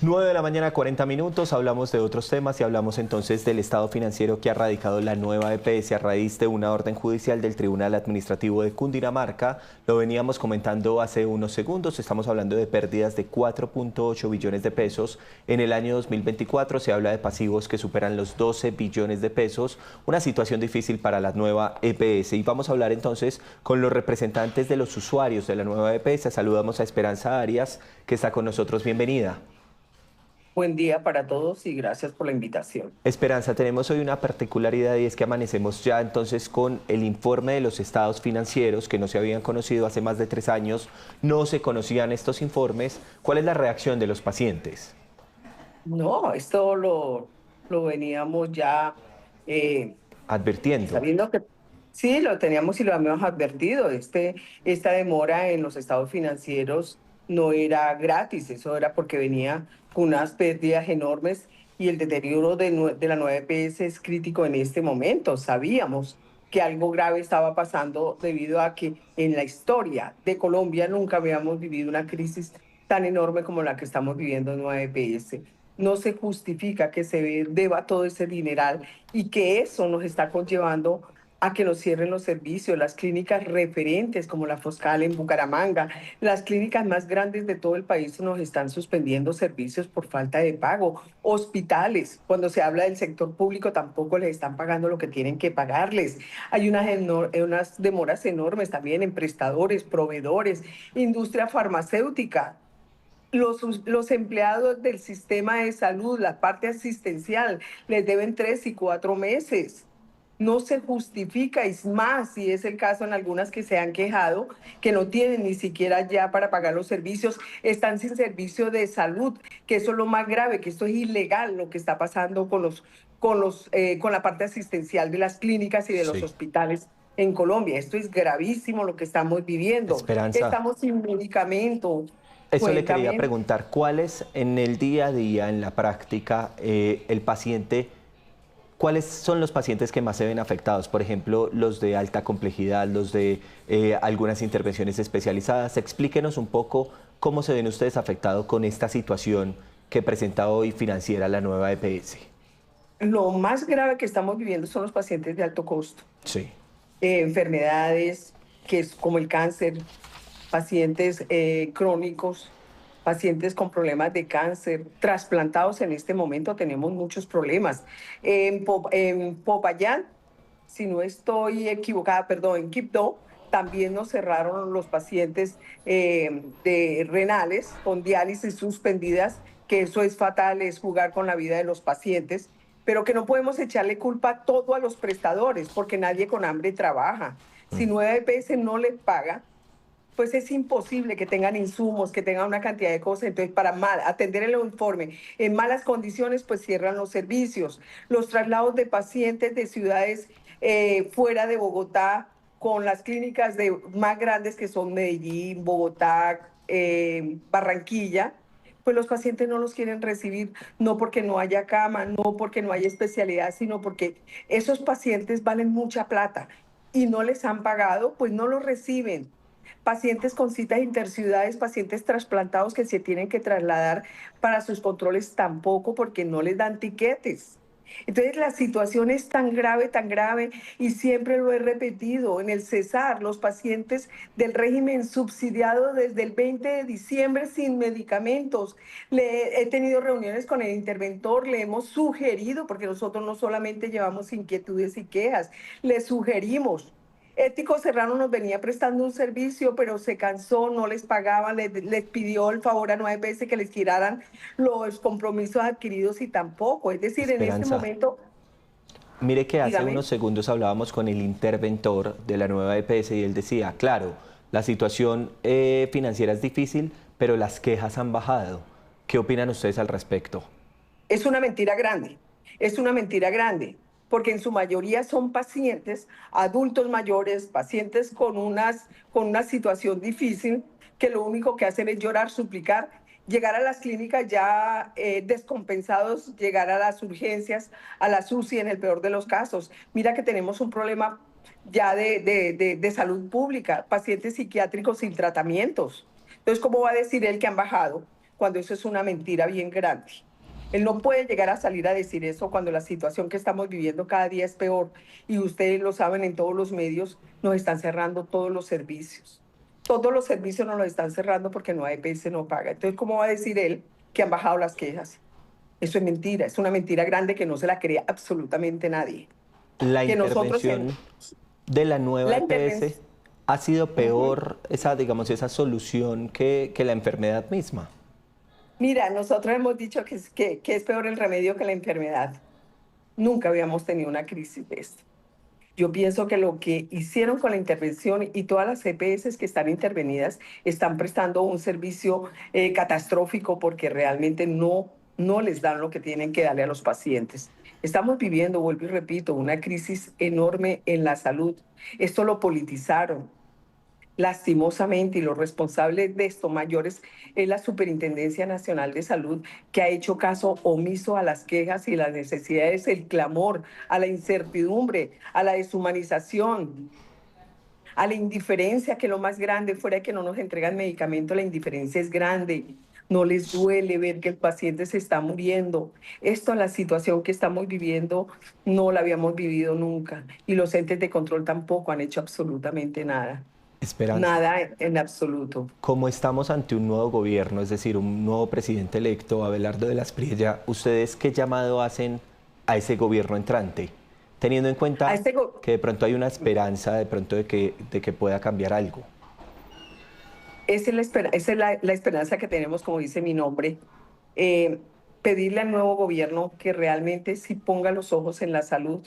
9 de la mañana, 40 minutos, hablamos de otros temas y hablamos entonces del estado financiero que ha radicado la nueva EPS a raíz de una orden judicial del Tribunal Administrativo de Cundinamarca. Lo veníamos comentando hace unos segundos, estamos hablando de pérdidas de 4.8 billones de pesos. En el año 2024 se habla de pasivos que superan los 12 billones de pesos, una situación difícil para la nueva EPS. Y vamos a hablar entonces con los representantes de los usuarios de la nueva EPS. Saludamos a Esperanza Arias, que está con nosotros. Bienvenida. Buen día para todos y gracias por la invitación. Esperanza, tenemos hoy una particularidad y es que amanecemos ya entonces con el informe de los estados financieros que no se habían conocido hace más de 3 años, no se conocían estos informes. ¿Cuál es la reacción de los pacientes? No, esto lo veníamos ya eh, Advirtiendo. sabiendo que sí, lo teníamos y lo habíamos advertido. Esta demora en los estados financieros no era gratis, eso era porque venía con unas pérdidas enormes y el deterioro de la nueva EPS es crítico en este momento. Sabíamos que algo grave estaba pasando debido a que en la historia de Colombia nunca habíamos vivido una crisis tan enorme como la que estamos viviendo en nueva EPS. No se justifica que deba todo ese dineral y que eso nos está conllevando a que nos cierren los servicios, las clínicas referentes como la Foscal en Bucaramanga, las clínicas más grandes de todo el país nos están suspendiendo servicios por falta de pago. Hospitales, cuando se habla del sector público, tampoco les están pagando lo que tienen que pagarles. Hay unas demoras enormes también en prestadores, proveedores, industria farmacéutica. Los empleados del sistema de salud, la parte asistencial, les deben 3 y 4 meses. No se justifica, es más, si es el caso en algunas que se han quejado, que no tienen ni siquiera ya para pagar los servicios, están sin servicio de salud, que eso es lo más grave, que esto es ilegal lo que está pasando con la parte asistencial de las clínicas y de los Sí. hospitales en Colombia. Esto es gravísimo lo que estamos viviendo. Esperanza, Estamos sin medicamento. eso le quería Cuéntame. preguntar, ¿cuál es en el día a día, en la práctica, el paciente? ¿Cuáles son los pacientes que más se ven afectados? Por ejemplo, los de alta complejidad, los de algunas intervenciones especializadas. Explíquenos un poco cómo se ven ustedes afectados con esta situación que presenta hoy financiera la nueva EPS. Lo más grave que estamos viviendo son los pacientes de alto costo, Sí. enfermedades que es como el cáncer, pacientes crónicos, pacientes con problemas de cáncer, trasplantados en este momento tenemos muchos problemas. En Popayán, si no estoy equivocada, perdón, en Quibdó, también nos cerraron los pacientes de renales con diálisis suspendidas, que eso es fatal, es jugar con la vida de los pacientes, pero que no podemos echarle culpa todo a los prestadores, porque nadie con hambre trabaja. Si Mm. 9 EPS no les paga, pues es imposible que tengan insumos, que tengan una cantidad de cosas. Entonces, para atender el informe en malas condiciones, pues cierran los servicios. Los traslados de pacientes de ciudades fuera de Bogotá, con las clínicas más grandes que son Medellín, Bogotá, Barranquilla, pues los pacientes no los quieren recibir, no porque no haya cama, no porque no haya especialidad, sino porque esos pacientes valen mucha plata y no les han pagado, pues no los reciben. Pacientes con citas interciudades, pacientes trasplantados que se tienen que trasladar para sus controles tampoco porque no les dan tiquetes. Entonces la situación es tan grave y siempre lo he repetido. En el Cesar, los pacientes del régimen subsidiado desde el 20 de diciembre sin medicamentos. He tenido reuniones con el interventor, le hemos sugerido, porque nosotros no solamente llevamos inquietudes y quejas, le sugerimos. Ético Serrano nos venía prestando un servicio, pero se cansó, no les pagaban, les pidió el favor a 9 veces que les tiraran los compromisos adquiridos y tampoco. Es decir, en este Esperanza, momento, mire que hace dígame. unos segundos hablábamos con el interventor de la nueva EPS y él decía, claro, la situación financiera es difícil, pero las quejas han bajado. ¿Qué opinan ustedes al respecto? Es una mentira grande, es una mentira grande, porque en su mayoría son pacientes, adultos mayores, pacientes con una situación difícil, que lo único que hacen es llorar, suplicar, llegar a las clínicas ya descompensados, llegar a las urgencias, a la SUSI en el peor de los casos. Mira que tenemos un problema ya de salud pública, pacientes psiquiátricos sin tratamientos. Entonces, ¿cómo va a decir él que han bajado? cuando eso es una mentira bien grande. Él no puede llegar a salir a decir eso cuando la situación que estamos viviendo cada día es peor y ustedes lo saben en todos los medios, nos están cerrando todos los servicios. Todos los servicios nos los están cerrando porque no hay EPS no paga. Entonces, ¿cómo va a decir él que han bajado las quejas? Eso es mentira, es una mentira grande que no se la cree absolutamente nadie. La Que nosotros en intervención de la nueva la EPS intervención... ha sido Ujú. peor, esa, digamos, esa solución que la enfermedad misma. Mira, nosotros hemos dicho que es peor el remedio que la enfermedad. Nunca habíamos tenido una crisis de esto. Yo pienso que lo que hicieron con la intervención y todas las EPS que están intervenidas están prestando un servicio catastrófico porque realmente no les dan lo que tienen que darle a los pacientes. Estamos viviendo, vuelvo y repito, una crisis enorme en la salud. Esto lo politizaron. Lastimosamente, y los responsables de esto mayores es la Superintendencia Nacional de Salud, que ha hecho caso omiso a las quejas y las necesidades, el clamor, a la incertidumbre, a la deshumanización, a la indiferencia, que lo más grande, fuera de que no nos entregan medicamentos, la indiferencia es grande. No les duele ver que el paciente se está muriendo. Esto, la situación que estamos viviendo, no la habíamos vivido nunca. Y los entes de control tampoco han hecho absolutamente nada. Esperanza, Nada en absoluto. como estamos ante un nuevo gobierno, es decir, un nuevo presidente electo, Abelardo de la Espriella, ¿ustedes qué llamado hacen a ese gobierno entrante? Teniendo en A cuenta este go- que de pronto hay una esperanza de pronto de que pueda cambiar algo. esa es la esperanza que tenemos, como dice mi nombre, eh, pedirle al nuevo gobierno que realmente sí ponga los ojos en la salud.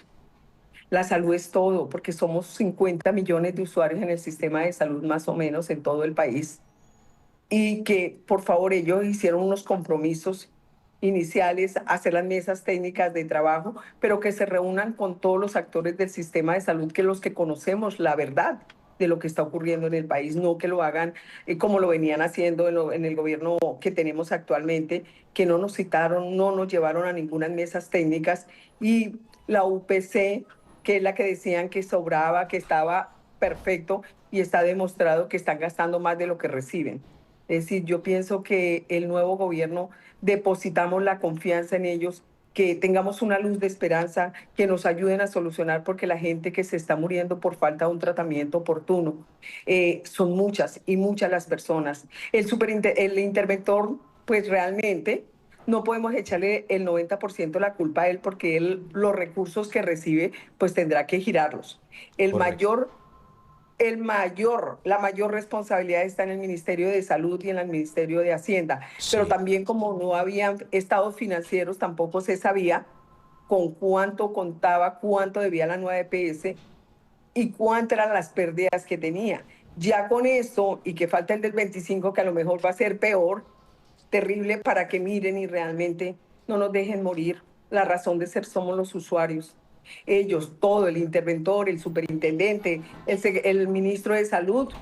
La salud es todo, porque somos 50 millones de usuarios en el sistema de salud, más o menos, en todo el país. Y que, por favor, ellos hicieron unos compromisos iniciales, hacer las mesas técnicas de trabajo, pero que se reúnan con todos los actores del sistema de salud, que los que conocemos la verdad de lo que está ocurriendo en el país, no que lo hagan como lo venían haciendo en el gobierno que tenemos actualmente, que no nos citaron, no nos llevaron a ninguna mesas técnicas, y la UPC, que es la que decían que sobraba, que estaba perfecto, y está demostrado que están gastando más de lo que reciben. Es decir, yo pienso que el nuevo gobierno depositamos la confianza en ellos, que tengamos una luz de esperanza, que nos ayuden a solucionar, porque la gente que se está muriendo por falta de un tratamiento oportuno son muchas y muchas las personas. El interventor, pues realmente no podemos echarle el 90% la culpa a él, porque él los recursos que recibe, pues tendrá que girarlos. El Correcto. mayor la mayor responsabilidad está en el Ministerio de Salud y en el Ministerio de Hacienda, pero Sí. también como no habían estados financieros, tampoco se sabía con cuánto contaba, cuánto debía la nueva EPS y cuántas eran las pérdidas que tenía. Ya con esto, y que falta el del 25, que a lo mejor va a ser peor, terrible, para que miren y realmente no nos dejen morir. La razón de ser somos los usuarios. Ellos, todo, el interventor, el superintendente, el ministro de Salud,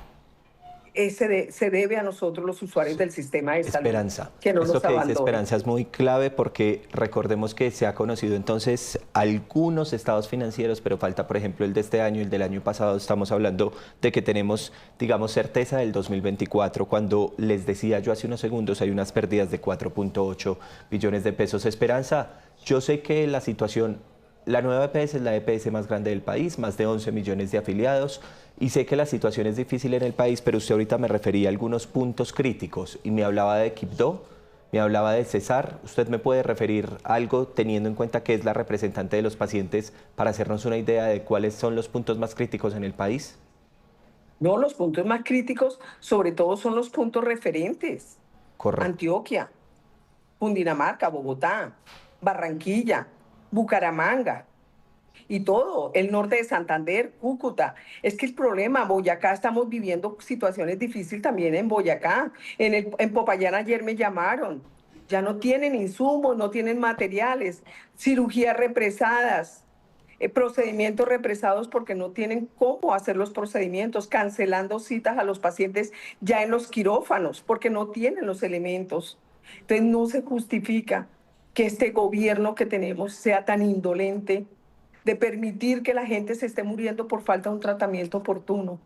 se debe a nosotros los usuarios del sistema de salud, Esperanza. que no Esto nos que dice abandonen. Esperanza es muy clave porque recordemos que se ha conocido entonces algunos estados financieros, pero falta, por ejemplo, el de este año y el del año pasado. Estamos hablando de que tenemos, digamos, certeza del 2024, cuando les decía yo hace unos segundos hay unas pérdidas de 4.8 billones de pesos. Esperanza, yo sé que la situación, la nueva EPS es la EPS más grande del país, más de 11 millones de afiliados. Y sé que la situación es difícil en el país, pero usted ahorita me refería a algunos puntos críticos y me hablaba de Quibdó, me hablaba de Cesar. ¿Usted me puede referir a algo teniendo en cuenta que es la representante de los pacientes para hacernos una idea de cuáles son los puntos más críticos en el país? No, los puntos más críticos, sobre todo, son los puntos referentes. Correcto. Antioquia, Cundinamarca, Bogotá, Barranquilla, Bucaramanga. Y todo, el norte de Santander, Cúcuta. Es que el problema, Boyacá, estamos viviendo situaciones difíciles también en Boyacá. En Popayán ayer me llamaron. Ya no tienen insumos, no tienen materiales, cirugías represadas, procedimientos represados porque no tienen cómo hacer los procedimientos, cancelando citas a los pacientes ya en los quirófanos porque no tienen los elementos. Entonces no se justifica que este gobierno que tenemos sea tan indolente de permitir que la gente se esté muriendo por falta de un tratamiento oportuno.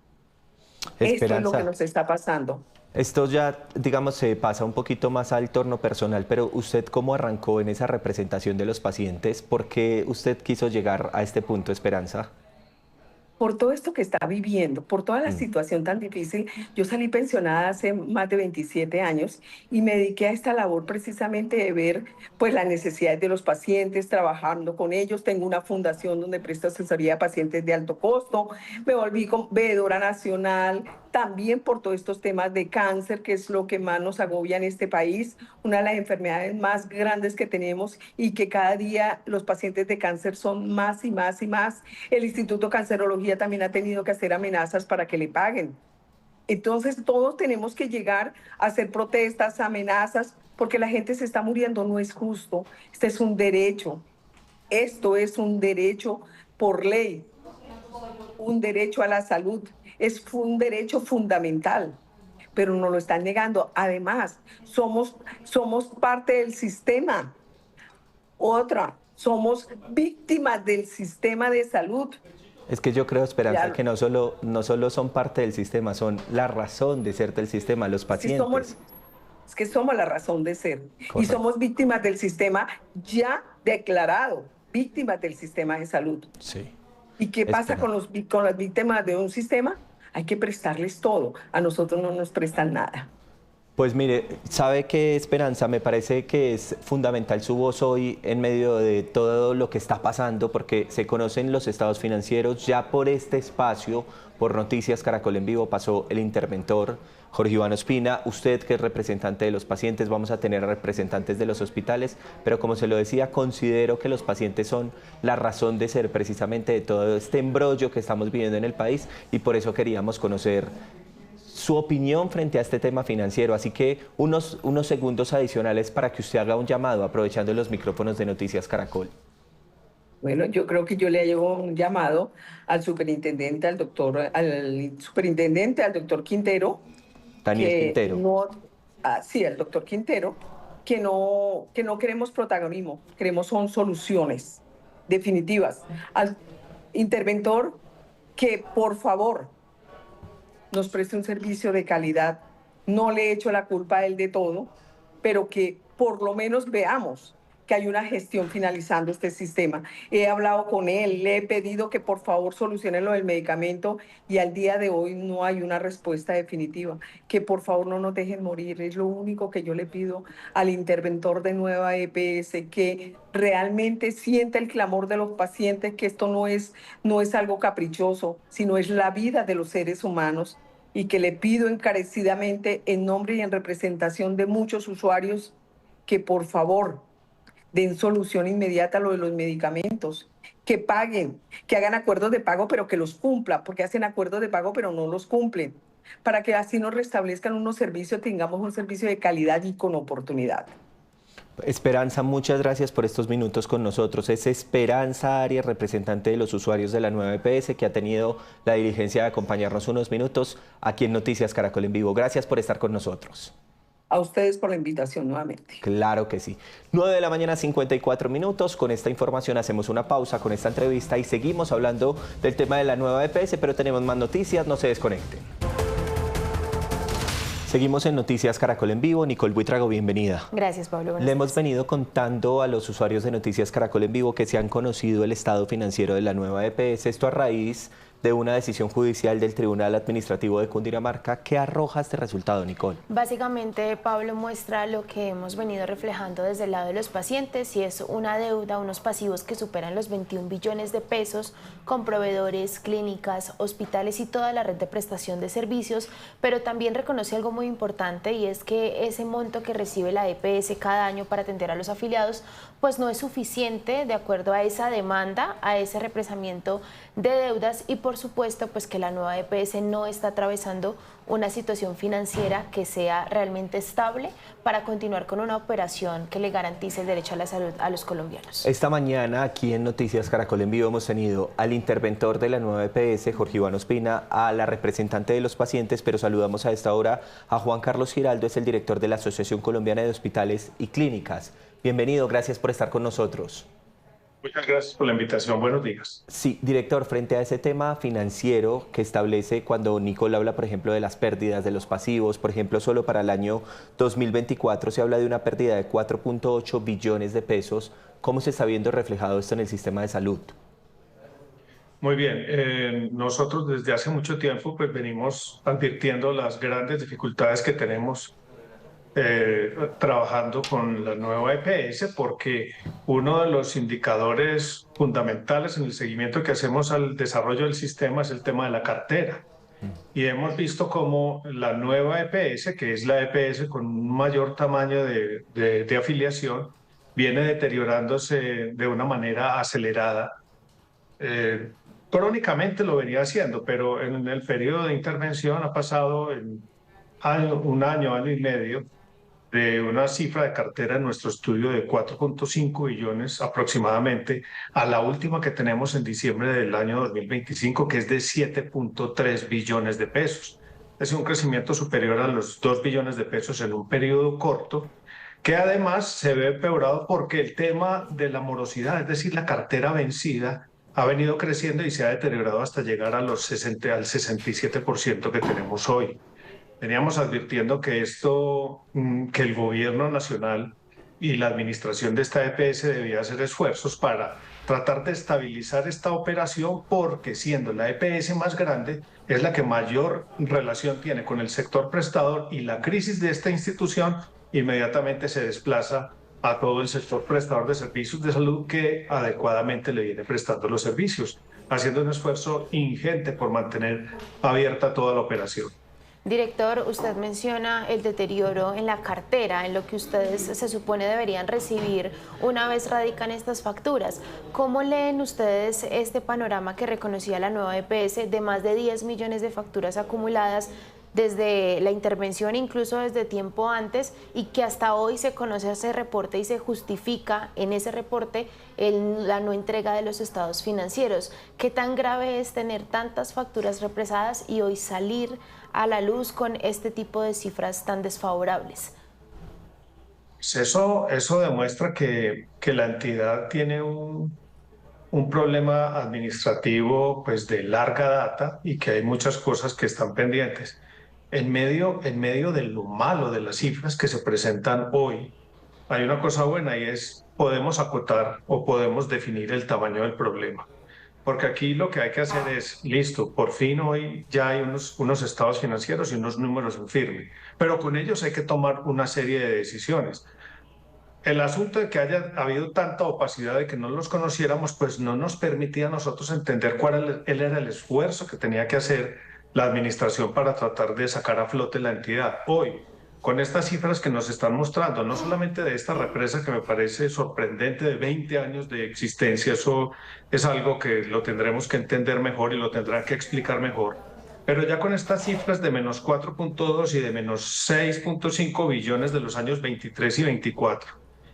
Esto es lo que Esperanza, nos está pasando. Esto ya, digamos, se pasa un poquito más al torno personal, pero ¿usted cómo arrancó en esa representación de los pacientes? ¿Por qué usted quiso llegar a este punto, Esperanza? Por todo esto que está viviendo, por toda la Mm. situación tan difícil, yo salí pensionada hace más de 27 años y me dediqué a esta labor precisamente de ver pues las necesidades de los pacientes, trabajando con ellos. Tengo una fundación donde presto asesoría a pacientes de alto costo. Me volví veedora nacional también por todos estos temas de cáncer, que es lo que más nos agobia en este país, una de las enfermedades más grandes que tenemos y que cada día los pacientes de cáncer son más y más y más. El Instituto Cancerología también ha tenido que hacer amenazas para que le paguen. Entonces todos tenemos que llegar a hacer protestas, amenazas, porque la gente se está muriendo, no es justo. Este es un derecho. Esto es un derecho por ley, un derecho a la salud, es un derecho fundamental, pero nos lo están negando. Además, somos parte del sistema. Otra, somos víctimas del sistema de salud. Es que yo creo, Esperanza, Ya, que no solo son parte del sistema, son la razón de ser del sistema, los es que somos, pacientes. es que somos la razón de ser y Correcto. somos víctimas del sistema ya declarado, víctimas del sistema de salud. Sí. ¿Y qué pasa Espera. con las víctimas de un sistema? Hay que prestarles todo. A nosotros no nos prestan nada. Pues mire, ¿sabe qué, Esperanza? Me parece que es fundamental su voz hoy en medio de todo lo que está pasando, porque se conocen los estados financieros. Ya por este espacio, por Noticias Caracol en Vivo, pasó el interventor Jorge Iván Ospina. Usted, que es representante de los pacientes, vamos a tener representantes de los hospitales, pero como se lo decía, considero que los pacientes son la razón de ser precisamente de todo este embrollo que estamos viviendo en el país, y por eso queríamos conocer su opinión frente a este tema financiero. Así que unos segundos adicionales para que usted haga un llamado, aprovechando los micrófonos de Noticias Caracol. Bueno, yo creo que yo le llevo un llamado al superintendente, al doctor Quintero, Daniel que Quintero. no, sí, al doctor Quintero, que no queremos protagonismo, queremos son soluciones definitivas. Al interventor, que por favor nos preste un servicio de calidad. No le echo la culpa a él de todo, pero que por lo menos veamos que hay una gestión finalizando este sistema. He hablado con él, le he pedido que por favor solucione lo del medicamento y al día de hoy no hay una respuesta definitiva. Que por favor no nos dejen morir. Es lo único que yo le pido al interventor de Nueva EPS, que realmente sienta el clamor de los pacientes, que esto no es algo caprichoso, sino es la vida de los seres humanos, y que le pido encarecidamente en nombre y en representación de muchos usuarios que por favor den solución inmediata a lo de los medicamentos, que paguen, que hagan acuerdos de pago, pero que los cumplan, porque hacen acuerdos de pago, pero no los cumplen, para que así nos restablezcan unos servicios, tengamos un servicio de calidad y con oportunidad. Esperanza, muchas gracias por estos minutos con nosotros. Es Esperanza Arias, representante de los usuarios de la nueva EPS, que ha tenido la diligencia de acompañarnos unos minutos aquí en Noticias Caracol en Vivo. Gracias por estar con nosotros. A ustedes por la invitación nuevamente. Claro que sí. 9 de la mañana, 54 minutos. Con esta información hacemos una pausa con esta entrevista y seguimos hablando del tema de la nueva EPS, pero tenemos más noticias, no se desconecten. Seguimos en Noticias Caracol en Vivo. Nicole Buitrago, bienvenida. Gracias, Pablo. Le hemos venido contando a los usuarios de Noticias Caracol en Vivo que se han conocido el estado financiero de la nueva EPS. Esto a raíz de una decisión judicial del Tribunal Administrativo de Cundinamarca. ¿Qué arroja este resultado, Nicole? Básicamente, Pablo, muestra lo que hemos venido reflejando desde el lado de los pacientes, y es una deuda, unos pasivos que superan los 21 billones de pesos con proveedores, clínicas, hospitales y toda la red de prestación de servicios, pero también reconoce algo muy importante, y es que ese monto que recibe la EPS cada año para atender a los afiliados pues no es suficiente de acuerdo a esa demanda, a ese represamiento de deudas, y por supuesto pues que la nueva EPS no está atravesando una situación financiera que sea realmente estable para continuar con una operación que le garantice el derecho a la salud a los colombianos. Esta mañana aquí en Noticias Caracol en Vivo hemos tenido al interventor de la nueva EPS, Jorge Iván Ospina, a la representante de los pacientes, pero saludamos a esta hora a Juan Carlos Giraldo, es el director de la Asociación Colombiana de Hospitales y Clínicas. Bienvenido, gracias por estar con nosotros. Muchas gracias por la invitación. Buenos días. Sí, director, frente a ese tema financiero que establece cuando Nicole habla, por ejemplo, de las pérdidas de los pasivos, por ejemplo, solo para el año 2024 se habla de una pérdida de 4.8 billones de pesos. ¿Cómo se está viendo reflejado esto en el sistema de salud? Muy bien. Nosotros desde hace mucho tiempo pues venimos advirtiendo las grandes dificultades que tenemos trabajando con la nueva EPS, porque uno de los indicadores fundamentales en el seguimiento que hacemos al desarrollo del sistema es el tema de la cartera. Y hemos visto cómo la nueva EPS, que es la EPS con un mayor tamaño de afiliación, viene deteriorándose de una manera acelerada. Crónicamente lo venía haciendo, pero en el periodo de intervención ha pasado un año, año y medio, de una cifra de cartera en nuestro estudio de 4.5 billones aproximadamente, a la última que tenemos en diciembre del año 2025, que es de 7.3 billones de pesos. Es un crecimiento superior a los 2 billones de pesos en un periodo corto, que además se ve empeorado porque el tema de la morosidad, es decir, la cartera vencida, ha venido creciendo y se ha deteriorado hasta llegar a los 60, al 67% que tenemos hoy. Veníamos advirtiendo que que el gobierno nacional y la administración de esta EPS debía hacer esfuerzos para tratar de estabilizar esta operación, porque siendo la EPS más grande, es la que mayor relación tiene con el sector prestador, y la crisis de esta institución inmediatamente se desplaza a todo el sector prestador de servicios de salud que adecuadamente le viene prestando los servicios, haciendo un esfuerzo ingente por mantener abierta toda la operación. Director, usted menciona el deterioro en la cartera, en lo que ustedes se supone deberían recibir una vez radican estas facturas. ¿Cómo leen ustedes este panorama que reconocía la nueva EPS de más de 10 millones de facturas acumuladas desde la intervención, incluso desde tiempo antes, y que hasta hoy se conoce ese reporte y se justifica en ese reporte la no entrega de los estados financieros? ¿Qué tan grave es tener tantas facturas represadas y hoy salir a la luz con este tipo de cifras tan desfavorables? Eso demuestra que la entidad tiene un problema administrativo pues de larga data, y que hay muchas cosas que están pendientes. En medio de lo malo de las cifras que se presentan hoy, hay una cosa buena, y es podemos acotar o podemos definir el tamaño del problema. Porque aquí lo que hay que hacer es, listo, por fin hoy ya hay unos estados financieros y unos números en firme, pero con ellos hay que tomar una serie de decisiones. El asunto de que haya habido tanta opacidad de que no los conociéramos, pues no nos permitía a nosotros entender cuál era el esfuerzo que tenía que hacer la administración para tratar de sacar a flote la entidad. Hoy, con estas cifras que nos están mostrando, no solamente de esta represa que me parece sorprendente de 20 años de existencia, eso es algo que lo tendremos que entender mejor y lo tendrán que explicar mejor, pero ya con estas cifras de menos 4.2 y de menos 6.5 billones de los años 23 y 24,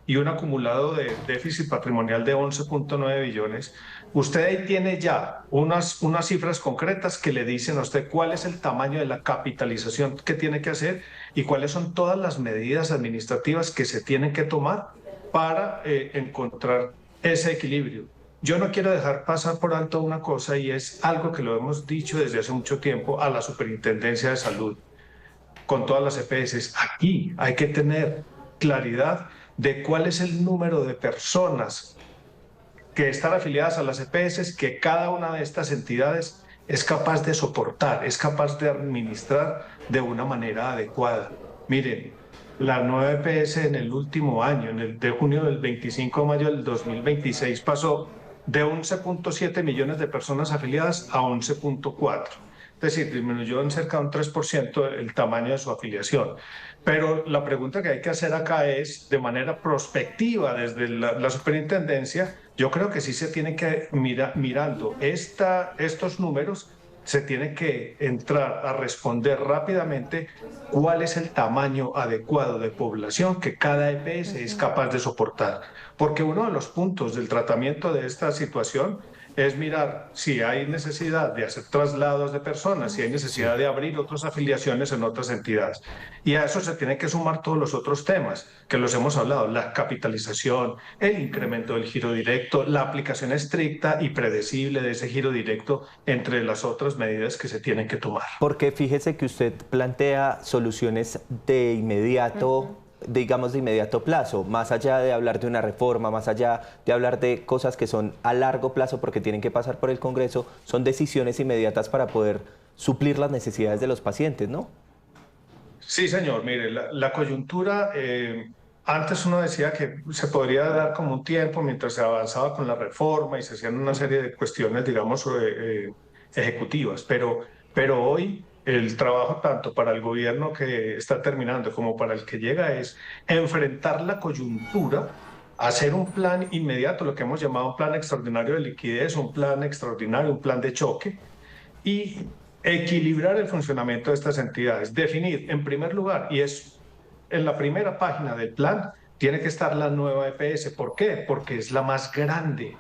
y un acumulado de déficit patrimonial de 11.9 billones, usted ahí tiene ya unas cifras concretas que le dicen a usted cuál es el tamaño de la capitalización que tiene que hacer y cuáles son todas las medidas administrativas que se tienen que tomar para encontrar ese equilibrio. Yo no quiero dejar pasar por alto una cosa, y es algo que lo hemos dicho desde hace mucho tiempo a la Superintendencia de Salud, con todas las EPS. Aquí hay que tener claridad de cuál es el número de personas que están afiliadas a las EPS, que cada una de estas entidades es capaz de soportar, es capaz de administrar de una manera adecuada. Miren, la nueva EPS en el último año, de junio del 25 de mayo del 2026, pasó de 11.7 millones de personas afiliadas a 11.4. Es decir, disminuyó en cerca de un 3% el tamaño de su afiliación. Pero la pregunta que hay que hacer acá es, de manera prospectiva desde la superintendencia, yo creo que sí se tiene que mirando estos números, se tiene que entrar a responder rápidamente cuál es el tamaño adecuado de población que cada EPS es capaz de soportar. Porque uno de los puntos del tratamiento de esta situación es mirar si hay necesidad de hacer traslados de personas, si hay necesidad de abrir otras afiliaciones en otras entidades. Y a eso se tienen que sumar todos los otros temas que los hemos hablado, la capitalización, el incremento del giro directo, la aplicación estricta y predecible de ese giro directo, entre las otras medidas que se tienen que tomar. Porque fíjese que usted plantea soluciones de inmediato, digamos de inmediato plazo, más allá de hablar de una reforma, más allá de hablar de cosas que son a largo plazo porque tienen que pasar por el Congreso, son decisiones inmediatas para poder suplir las necesidades de los pacientes, ¿no? Sí, señor. Mire, la coyuntura, antes uno decía que se podría dar como un tiempo mientras se avanzaba con la reforma y se hacían una serie de cuestiones, digamos, ejecutivas, pero hoy el trabajo tanto para el gobierno que está terminando como para el que llega es enfrentar la coyuntura, hacer un plan inmediato, lo que hemos llamado un plan extraordinario de liquidez, un plan extraordinario, un plan de choque, y equilibrar el funcionamiento de estas entidades. Definir, en primer lugar, y es en la primera página del plan, tiene que estar la nueva EPS. ¿Por qué? Porque es la más grande,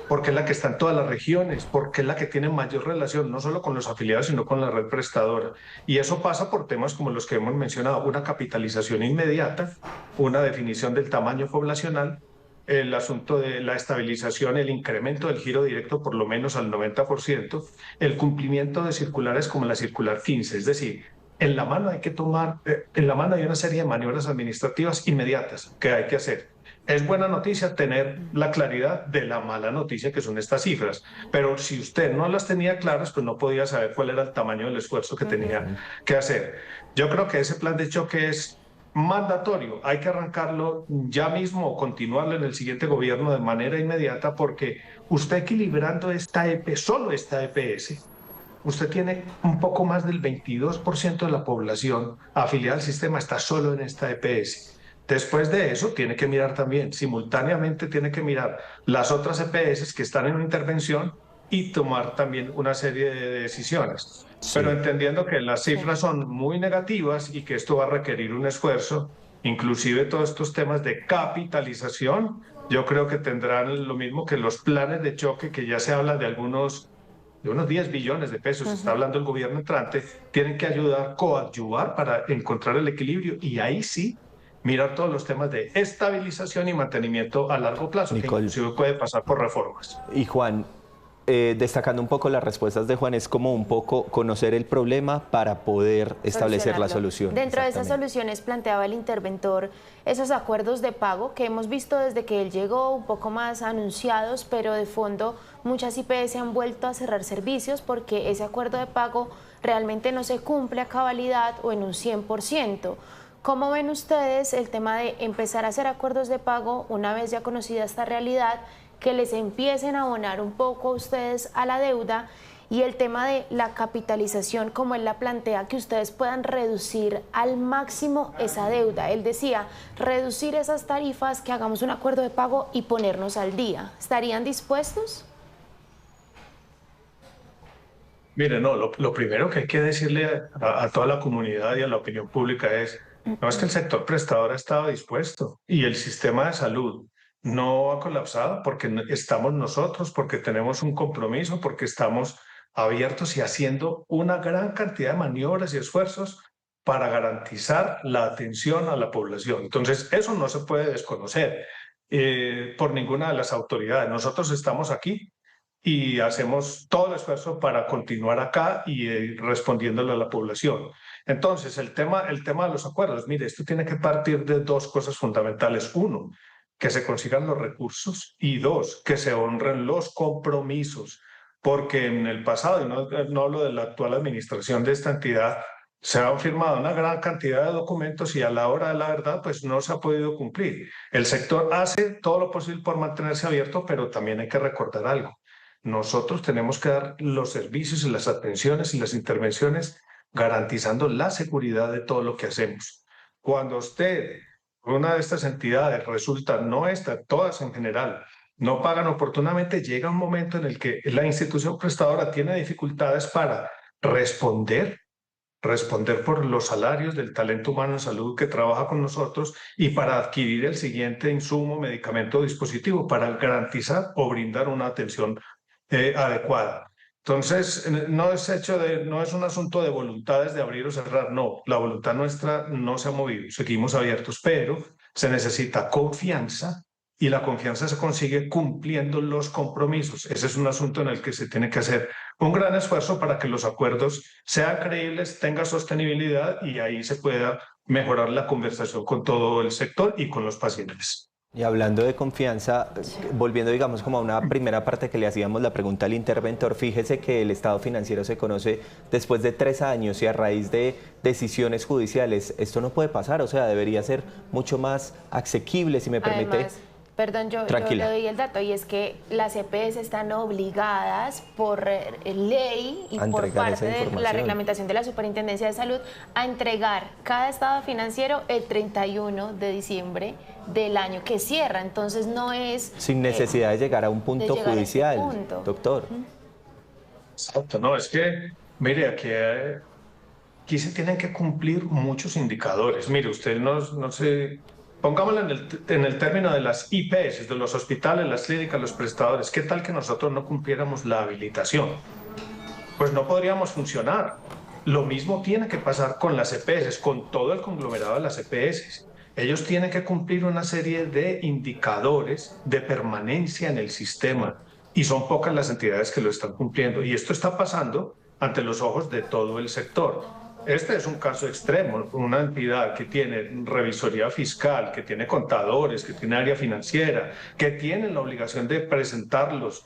porque es la que está en todas las regiones, porque es la que tiene mayor relación, no solo con los afiliados, sino con la red prestadora. Y eso pasa por temas como los que hemos mencionado, una capitalización inmediata, una definición del tamaño poblacional, el asunto de la estabilización, el incremento del giro directo por lo menos al 90%, el cumplimiento de circulares como la circular 15, es decir, en la mano hay que tomar, en la mano hay una serie de maniobras administrativas inmediatas que hay que hacer. Es buena noticia tener la claridad de la mala noticia que son estas cifras, pero si usted no las tenía claras, pues no podía saber cuál era el tamaño del esfuerzo que tenía que hacer. Yo creo que ese plan de choque es mandatorio, hay que arrancarlo ya mismo o continuarlo en el siguiente gobierno de manera inmediata, porque usted equilibrando esta EP, solo esta EPS, usted tiene un poco más del 22% de la población afiliada al sistema, está solo en esta EPS. Después de eso, tiene que mirar también, simultáneamente tiene que mirar las otras EPS que están en una intervención y tomar también una serie de decisiones. Sí. Pero entendiendo que las cifras son muy negativas y que esto va a requerir un esfuerzo, inclusive todos estos temas de capitalización, yo creo que tendrán lo mismo que los planes de choque, que ya se habla de unos 10 billones de pesos, está hablando el gobierno entrante, tienen que ayudar, coadyuvar para encontrar el equilibrio y ahí sí mirar todos los temas de estabilización y mantenimiento a largo plazo, que inclusive puede pasar por reformas. Y Juan, destacando un poco las respuestas de Juan, es como un poco conocer el problema para poder establecer la solución. Dentro de esas soluciones planteaba el interventor esos acuerdos de pago que hemos visto desde que él llegó, un poco más anunciados, pero de fondo muchas IPS han vuelto a cerrar servicios porque ese acuerdo de pago realmente no se cumple a cabalidad o en un 100%. ¿Cómo ven ustedes el tema de empezar a hacer acuerdos de pago una vez ya conocida esta realidad, que les empiecen a abonar un poco a ustedes a la deuda, y el tema de la capitalización, como él la plantea, que ustedes puedan reducir al máximo esa deuda? Él decía, reducir esas tarifas, que hagamos un acuerdo de pago y ponernos al día. ¿Estarían dispuestos? Mire, no, lo primero que hay que decirle a toda la comunidad y a la opinión pública es, no es que el sector prestador ha estado dispuesto y el sistema de salud no ha colapsado porque estamos nosotros, porque tenemos un compromiso, porque estamos abiertos y haciendo una gran cantidad de maniobras y esfuerzos para garantizar la atención a la población. Entonces, eso no se puede desconocer por ninguna de las autoridades. Nosotros estamos aquí y hacemos todo el esfuerzo para continuar acá y respondiéndole a la población. Entonces, el tema de los acuerdos, mire, esto tiene que partir de dos cosas fundamentales. Uno, que se consigan los recursos, y dos, que se honren los compromisos, porque en el pasado, y no hablo de la actual administración de esta entidad, se han firmado una gran cantidad de documentos y a la hora de la verdad pues no se ha podido cumplir. El sector hace todo lo posible por mantenerse abierto, pero también hay que recordar algo. Nosotros tenemos que dar los servicios y las atenciones y las intervenciones garantizando la seguridad de todo lo que hacemos. Cuando usted, una de estas entidades, resulta, no esta, todas en general, no pagan oportunamente, llega un momento en el que la institución prestadora tiene dificultades para responder por los salarios del talento humano en salud que trabaja con nosotros y para adquirir el siguiente insumo, medicamento o dispositivo para garantizar o brindar una atención adecuada. Entonces, no es un asunto de voluntades de abrir o cerrar, no, la voluntad nuestra no se ha movido, seguimos abiertos, pero se necesita confianza y la confianza se consigue cumpliendo los compromisos. Ese es un asunto en el que se tiene que hacer un gran esfuerzo para que los acuerdos sean creíbles, tengan sostenibilidad y ahí se pueda mejorar la conversación con todo el sector y con los pacientes. Y hablando de confianza, volviendo digamos como a una primera parte que le hacíamos la pregunta al interventor, fíjese que el estado financiero se conoce después de 3 años y a raíz de decisiones judiciales. Esto no puede pasar, o sea, debería ser mucho más asequible, si me permite. Además, perdón, yo le doy el dato, y es que las EPS están obligadas por ley y por parte de la reglamentación de la Superintendencia de Salud a entregar cada estado financiero el 31 de diciembre del año que cierra. Entonces no es... Sin necesidad de llegar a un punto judicial, doctor. Exacto, no, es que, mire, aquí se tienen que cumplir muchos indicadores. Mire, usted no se... Pongámoslo en el término de las IPS, de los hospitales, las clínicas, los prestadores. ¿Qué tal que nosotros no cumpliéramos la habilitación? Pues no podríamos funcionar. Lo mismo tiene que pasar con las EPS, con todo el conglomerado de las EPS. Ellos tienen que cumplir una serie de indicadores de permanencia en el sistema y son pocas las entidades que lo están cumpliendo. Y esto está pasando ante los ojos de todo el sector. Este es un caso extremo, una entidad que tiene revisoría fiscal, que tiene contadores, que tiene área financiera, que tiene la obligación de presentarlos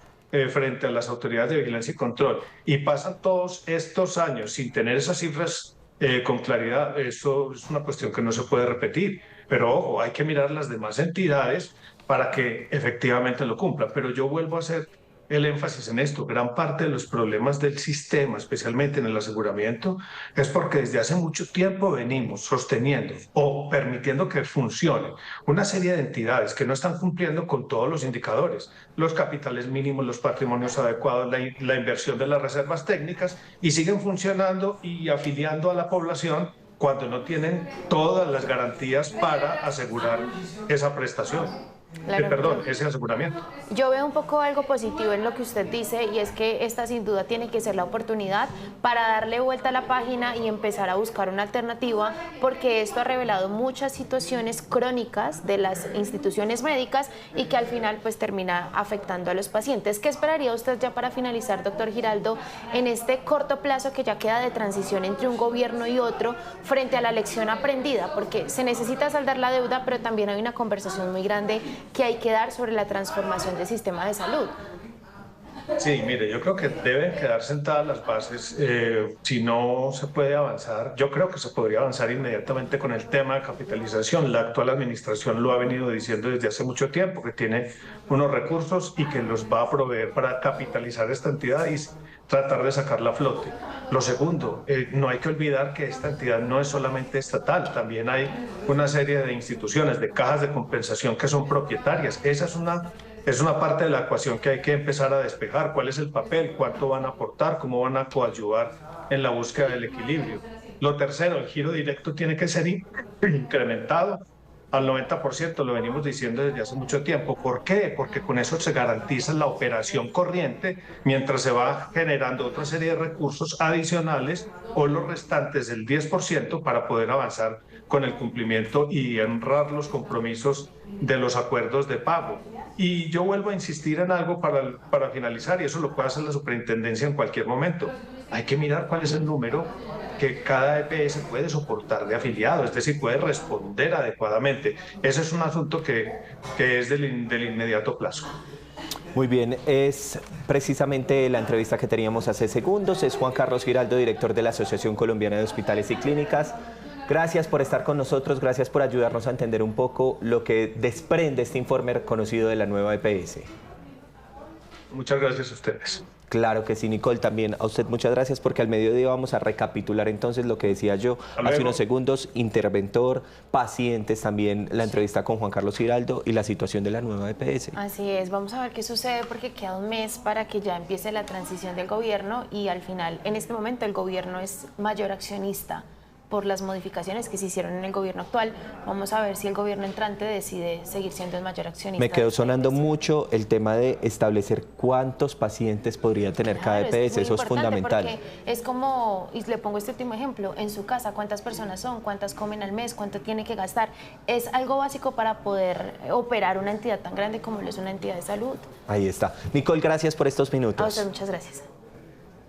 frente a las autoridades de vigilancia y control, y pasan todos estos años sin tener esas cifras con claridad. Eso es una cuestión que no se puede repetir. Pero ojo, hay que mirar las demás entidades para que efectivamente lo cumplan. Pero yo vuelvo a hacer el énfasis en esto. Gran parte de los problemas del sistema, especialmente en el aseguramiento, es porque desde hace mucho tiempo venimos sosteniendo o permitiendo que funcione una serie de entidades que no están cumpliendo con todos los indicadores, los capitales mínimos, los patrimonios adecuados, la inversión de las reservas técnicas, y siguen funcionando y afiliando a la población cuando no tienen todas las garantías para asegurar esa prestación. Perdón, ese aseguramiento. Yo veo un poco algo positivo en lo que usted dice, y es que esta sin duda tiene que ser la oportunidad para darle vuelta a la página y empezar a buscar una alternativa, porque esto ha revelado muchas situaciones crónicas de las instituciones médicas y que al final pues termina afectando a los pacientes. ¿Qué esperaría usted ya para finalizar, doctor Giraldo, en este corto plazo que ya queda de transición entre un gobierno y otro frente a la lección aprendida? Porque se necesita saldar la deuda, pero también hay una conversación muy grande que hay que dar sobre la transformación del sistema de salud. Sí, mire, yo creo que deben quedar sentadas las bases. Si no se puede avanzar, yo creo que se podría avanzar inmediatamente con el tema de capitalización. La actual administración lo ha venido diciendo desde hace mucho tiempo, que tiene unos recursos y que los va a proveer para capitalizar esta entidad y tratar de sacarla a flote. Lo segundo, no hay que olvidar que esta entidad no es solamente estatal, también hay una serie de instituciones, de cajas de compensación que son propietarias. Esa es una parte de la ecuación que hay que empezar a despejar. ¿Cuál es el papel? ¿Cuánto van a aportar? ¿Cómo van a coadyuvar en la búsqueda del equilibrio? Lo tercero, el giro directo tiene que ser incrementado al 90%, lo venimos diciendo desde hace mucho tiempo. ¿Por qué? Porque con eso se garantiza la operación corriente mientras se va generando otra serie de recursos adicionales o los restantes del 10% para poder avanzar con el cumplimiento y honrar los compromisos de los acuerdos de pago. Y yo vuelvo a insistir en algo para finalizar, y eso lo puede hacer la superintendencia en cualquier momento. Hay que mirar cuál es el número que cada EPS puede soportar de afiliado, es decir, puede responder adecuadamente. Ese es un asunto que es del inmediato plazo. Muy bien, es precisamente la entrevista que teníamos hace segundos. Es Juan Carlos Giraldo, director de la Asociación Colombiana de Hospitales y Clínicas. Gracias por estar con nosotros, gracias por ayudarnos a entender un poco lo que desprende este informe reconocido de la nueva EPS. Muchas gracias a ustedes. Claro que sí, Nicole, también a usted muchas gracias, porque al mediodía vamos a recapitular entonces lo que decía yo hace unos segundos, interventor, pacientes, también la entrevista con Juan Carlos Giraldo y la situación de la nueva EPS. Así es, vamos a ver qué sucede, porque queda un mes para que ya empiece la transición del gobierno y al final, en este momento, el gobierno es mayor accionista por las modificaciones que se hicieron en el gobierno actual. Vamos a ver si el gobierno entrante decide seguir siendo el mayor accionista. Me quedó sonando mucho el tema de establecer cuántos pacientes podría tener cada EPS, eso es fundamental. Porque es como, y le pongo este último ejemplo, en su casa, cuántas personas son, cuántas comen al mes, cuánto tiene que gastar. Es algo básico para poder operar una entidad tan grande como lo es una entidad de salud. Ahí está. Nicole, gracias por estos minutos. A usted, muchas gracias.